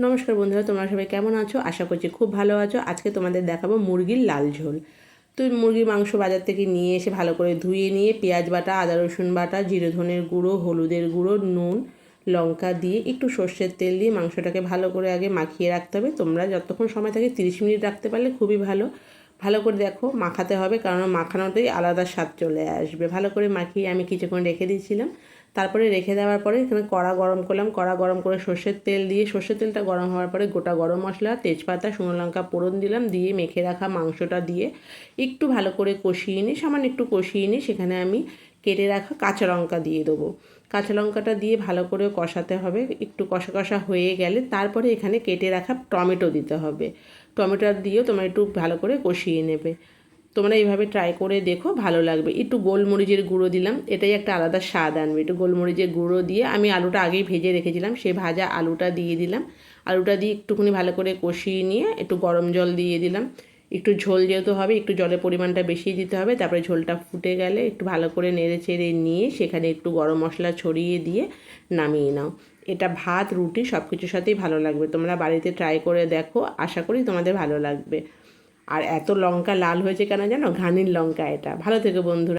নমস্কার বন্ধুরা, তোমরা সবাই কেমন আছো? আশা করছি খুব ভালো আছো। আজকে তোমাদের দেখাবো মুরগির লাল ঝোল। তো মুরগির মাংস বাজার থেকে নিয়ে এসে ভালো করে ধুয়ে নিয়ে পেঁয়াজ বাটা, আদা রসুন বাটা, জিরে ধনের গুঁড়ো, হলুদের গুঁড়ো, নুন, লঙ্কা দিয়ে একটু সর্ষের তেল দিয়ে মাংসটাকে ভালো করে আগে মাখিয়ে রাখতে হবে। তোমরা যতক্ষণ সময় থাকে 30 মিনিট রাখতে পারলে খুবই ভালো। ভালো করে দেখো মাখাতে হবে, কারণ মাখানোতেই আলাদা স্বাদ চলে আসবে। ভালো করে মাখিয়ে আমি কিছুক্ষণ রেখে দিয়েছিলাম। তারপরে রেখে দেওয়ার পরে এখানে কড়া গরম করলাম। কড়া গরম করে সর্ষের তেল দিয়ে, সর্ষের তেলটা গরম হওয়ার পরে গোটা গরম মশলা, তেজপাতা, শুকনো লঙ্কা ফোড়ন দিলাম। দিয়ে মেখে রাখা মাংসটা দিয়ে একটু ভালো করে কষিয়ে নিই, সামান্য একটু কষিয়ে নিই। সেখানে আমি কেটে রাখা কাঁচা লঙ্কা দিয়ে দেবো। কাঁচা লঙ্কাটা দিয়ে ভালো করে কষাতে হবে। একটু কষা কষা হয়ে গেলে তারপরে এখানে কেটে রাখা টমেটো দিতে হবে। টমেটো দিয়েও তোমরা একটু ভালো করে কষিয়ে নেবে। তোমরা এইভাবে ট্রাই করে দেখো, ভালো লাগবে। একটু গোলমরিচের গুঁড়ো দিলাম, এটাই একটা আলাদা স্বাদ আনবে। একটু গোলমরিচের গুঁড়ো দিয়ে আমি আলুটা আগেই ভেজে রেখেছিলাম, সেই ভাজা আলুটা দিয়ে দিলাম। আলুটা দিয়ে একটুখানি ভালো করে কষিয়ে নিয়ে একটু গরম জল দিয়ে দিলাম। একটু ঝোল যেহেতু হবে, একটু জলের পরিমাণটা বেশি দিতে হবে। তারপরে ঝোলটা ফুটে গেলে একটু ভালো করে নেড়ে চেড়ে নিয়ে সেখানে একটু গরম মশলা ছড়িয়ে দিয়ে নামিয়ে নাও। এটা ভাত, রুটি সব কিছুর সাথেই ভালো লাগবে। তোমরা বাড়িতে ট্রাই করে দেখো, আশা করি তোমাদের ভালো লাগবে। আর এত লঙ্কা লাল হয়েছে কেন জানো? ঘানির লঙ্কা এটা। ভালো থেকো বন্ধুরা।